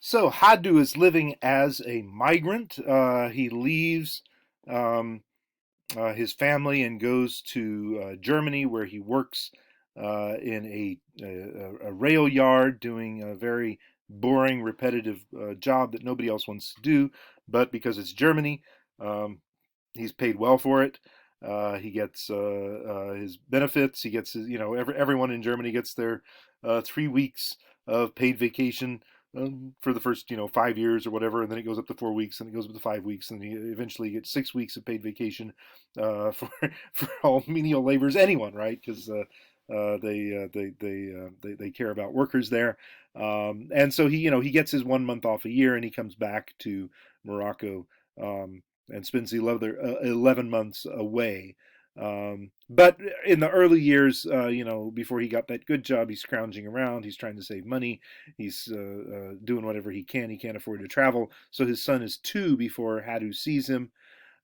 So Hadu is living as a migrant. He leaves um, his family and goes to Germany, where he works in a rail yard, doing a very boring, repetitive job that nobody else wants to do. But because it's Germany, um, he's paid well for it. He gets his benefits. He gets his, everyone in Germany gets their 3 weeks of paid vacation for the first 5 years or whatever, and then it goes up to 4 weeks, and it goes up to 5 weeks, and he eventually gets 6 weeks of paid vacation for for all menial laborers, anyone, right? Because they care about workers there, and so he gets his 1 month off a year, and he comes back to Morocco. And spends 11 months away. But in the early years, before he got that good job, he's scrounging around. He's trying to save money. He's doing whatever he can. He can't afford to travel. So his son is 2 before Hadu sees him.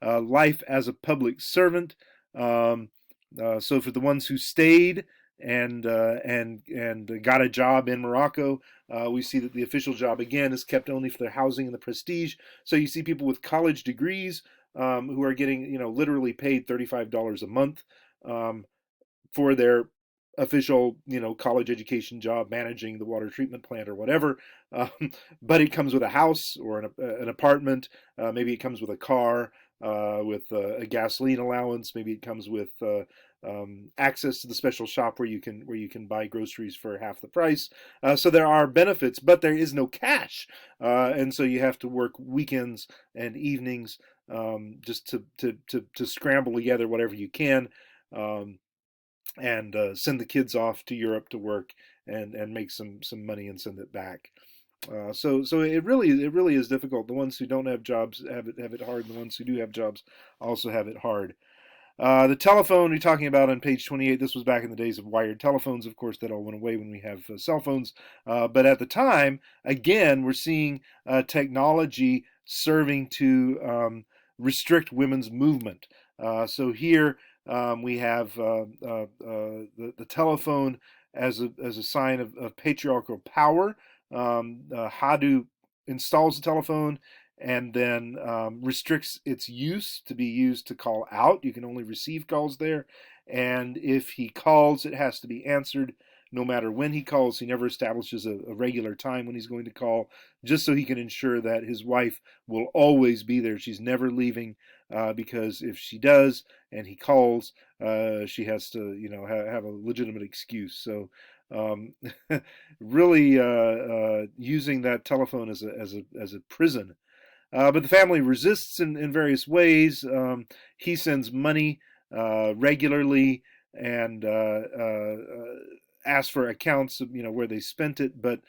Life as a public servant. So for the ones who stayed and got a job in Morocco, we see that the official job again is kept only for their housing and the prestige. So you see people with college degrees who are getting literally paid $35 a month um, for their official college education job managing the water treatment plant or whatever. um, but it comes with a house or an apartment. Maybe it comes with a car with a gasoline allowance. Maybe it comes with access to the special shop where you can buy groceries for half the price. So there are benefits, but there is no cash, and so you have to work weekends and evenings just to scramble together whatever you can. Um, and send the kids off to Europe to work and make some money and send it back. So it really is difficult. The ones who don't have jobs have it hard, and the ones who do have jobs also have it hard. The telephone we're talking about on page 28. This was back in the days of wired telephones. Of course, that all went away when we have cell phones. But at the time, again, we're seeing technology serving to restrict women's movement. So here we have the telephone as a sign of patriarchal power. Hadu installs the telephone and then restricts its use to be used to call out. You can only receive calls there. And if he calls, it has to be answered no matter when he calls. He never establishes a regular time when he's going to call, just so he can ensure that his wife will always be there. She's never leaving, because if she does and he calls, she has to, have a legitimate excuse. So, um, really using that telephone as a prison. But the family resists in various ways. He sends money regularly and asks for accounts of where they spent it, but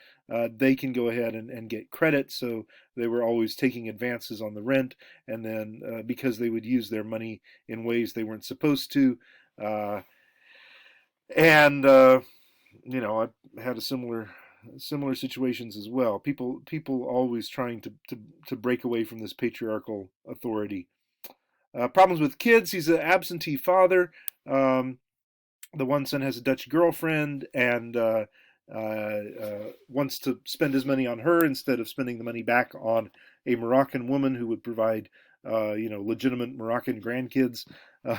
they can go ahead and get credit. So they were always taking advances on the rent, and then because they would use their money in ways they weren't supposed to, uh, and I've had a similar situations as well. People always trying to break away from this patriarchal authority. Problems with kids. He's an absentee father. Um, the one son has a Dutch girlfriend and wants to spend his money on her instead of spending the money back on a Moroccan woman who would provide, legitimate Moroccan grandkids. Uh,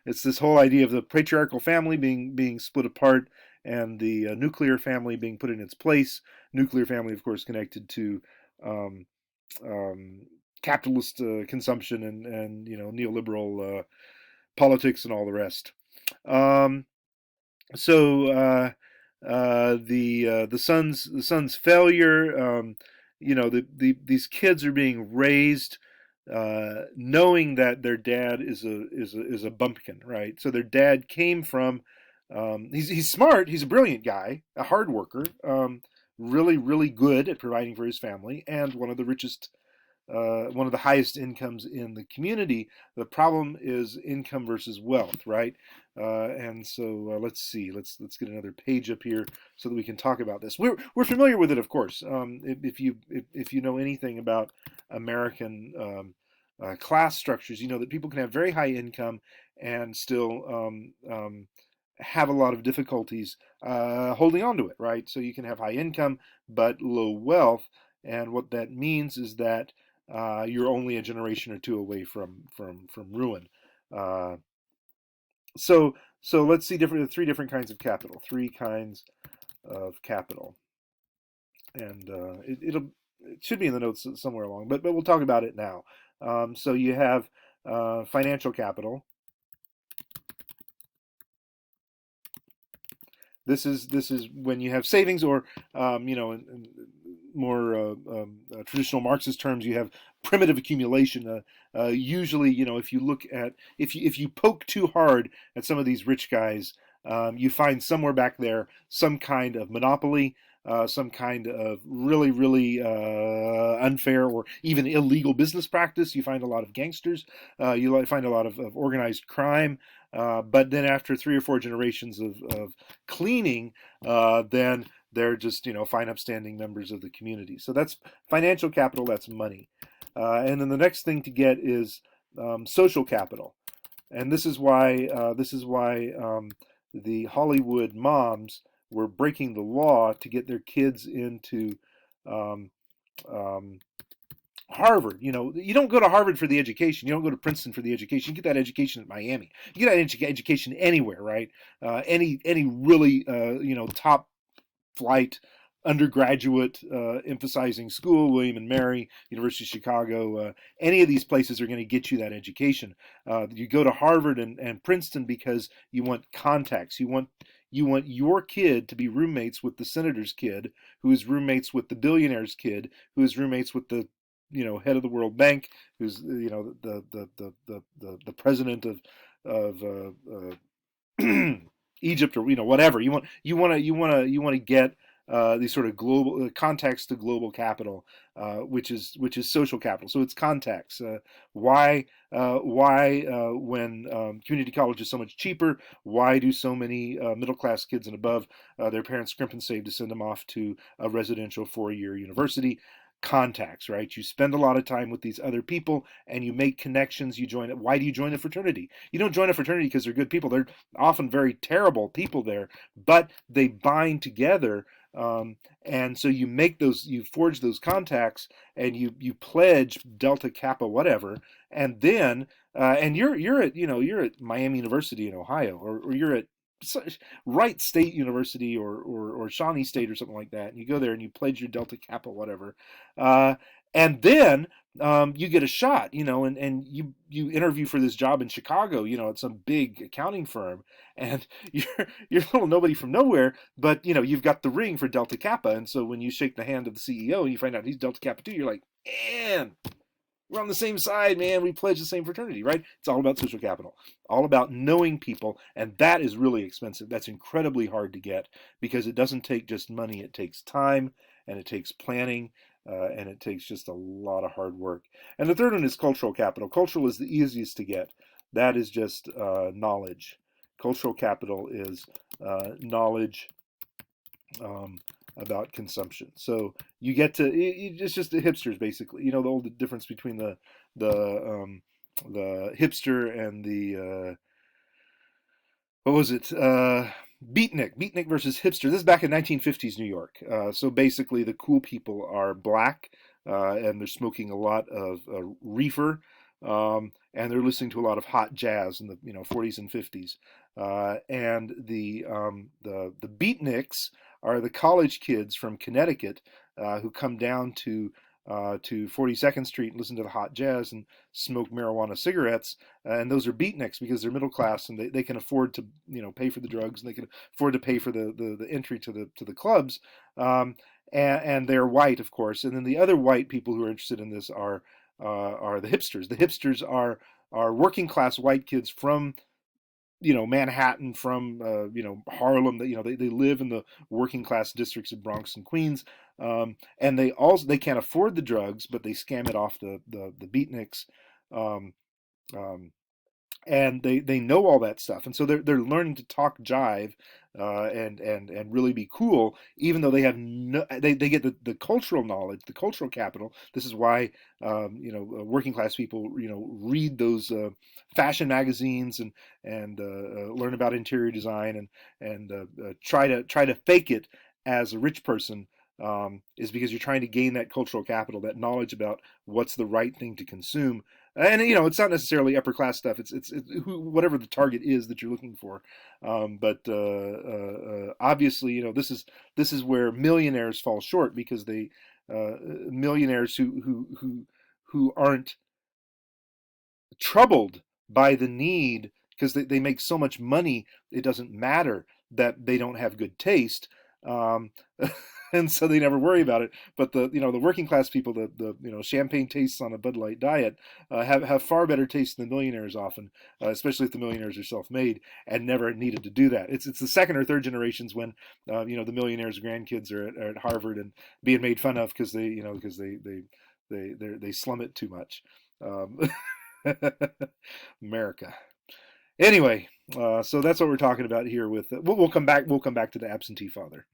it's this whole idea of the patriarchal family being split apart and the nuclear family being put in its place. Nuclear family, of course, connected to um, um, capitalist consumption and neoliberal politics and all the rest. Um, so the son's failure. These kids are being raised knowing that their dad is a bumpkin, right? So their dad came from. He's smart. He's a brilliant guy, a hard worker, really really good at providing for his family, and one of the highest incomes in the community. The problem is income versus wealth, right? And so let's see. Let's get another page up here so that we can talk about this. We're familiar with it, of course. If you know anything about American class structures, you know that people can have very high income and still have a lot of difficulties holding on to it, right? So you can have high income but low wealth, and what that means is that you're only a generation or two away from ruin. Uh, so let's see three different kinds of capital. Three kinds of capital, and it should be in the notes somewhere along, but we'll talk about it now. So you have financial capital. This is when you have savings, or in more traditional Marxist terms, you have primitive accumulation. Usually, if you look at if you poke too hard at some of these rich guys, you find somewhere back there some kind of monopoly. Some kind of really unfair or even illegal business practice. You find a lot of gangsters. You find a lot of organized crime. But then after three or four generations of cleaning, then they're just fine, upstanding members of the community. So that's financial capital. That's money. And then the next thing to get is social capital, and this is why the Hollywood moms were breaking the law to get their kids into um, um, Harvard. You don't go to Harvard for the education. You don't go to Princeton for the education. You get that education at Miami. You get that education anywhere, right? Any really top flight undergraduate emphasizing school, William and Mary, University of Chicago, any of these places are going to get you that education. You go to Harvard and Princeton because you want contacts. You want your kid to be roommates with the senator's kid, who is roommates with the billionaire's kid, who is roommates with the head of the World Bank, who's the president of Egypt, or whatever. You want to get these sort of global contacts to global capital, which is social capital. So it's contacts. Why when community college is so much cheaper? Why do so many middle class kids and above their parents scrimp and save to send them off to a residential 4-year university? Contacts, right? You spend a lot of time with these other people and you make connections. You join it. Why do you join a fraternity? You don't join a fraternity because they're good people. They're often very terrible people there, but they bind together. And so you forge those contacts, and you pledge Delta Kappa whatever, and then and you're at Miami University in Ohio, or you're at Wright State University, or Shawnee State, or something like that, and you go there and you pledge your Delta Kappa whatever, uh, and then you get a shot, and you interview for this job in Chicago, at some big accounting firm, and you're a little nobody from nowhere, but you've got the ring for Delta Kappa, and so when you shake the hand of the CEO and you find out he's Delta Kappa too, you're like, man, we're on the same side, man. We pledge the same fraternity, right? It's all about social capital, all about knowing people, and that is really expensive. That's incredibly hard to get because it doesn't take just money. It takes time, and it takes planning, and it takes just a lot of hard work. And the third one is cultural capital. Cultural is the easiest to get. That is just knowledge. Cultural capital is knowledge um, about consumption. So you get to it's just the hipsters, basically. The old difference between the hipster and the what was it? Beatnik versus hipster. This is back in 1950s New York. So basically, the cool people are black, and they're smoking a lot of reefer, and they're listening to a lot of hot jazz in the 40s and 50s. And the beatniks are the college kids from Connecticut who come down to 42nd Street and listen to the hot jazz and smoke marijuana cigarettes. And those are beatniks because they're middle class, and they can afford to pay for the drugs, and they can afford to pay for the entry to the clubs. And they're white, of course. And then the other white people who are interested in this are the hipsters. The hipsters are working class white kids from Manhattan, from Harlem. That they live in the working class districts of Bronx and Queens, and they can't afford the drugs, but they scam it off the beatniks. Um, um, and they know all that stuff, and so they're learning to talk jive, and really be cool, even though they have they get the cultural knowledge, the cultural capital. This is why working class people read those fashion magazines, and learn about interior design, and try to fake it as a rich person, is because you're trying to gain that cultural capital, that knowledge about what's the right thing to consume. And it's not necessarily upper class stuff. It's whatever the target is that you're looking for. But obviously, this is where millionaires fall short, because they millionaires who aren't troubled by the need, because they make so much money, it doesn't matter that they don't have good taste. Um, and so they never worry about it. But the working class people, the champagne tastes on a Bud Light diet, have far better taste than millionaires often, especially if the millionaires are self-made and never needed to do that. It's the second or third generations when the millionaires' grandkids are at Harvard and being made fun of because they slum it too much. Um, America. Anyway, so that's what we're talking about here. We'll come back. We'll come back to the absentee father.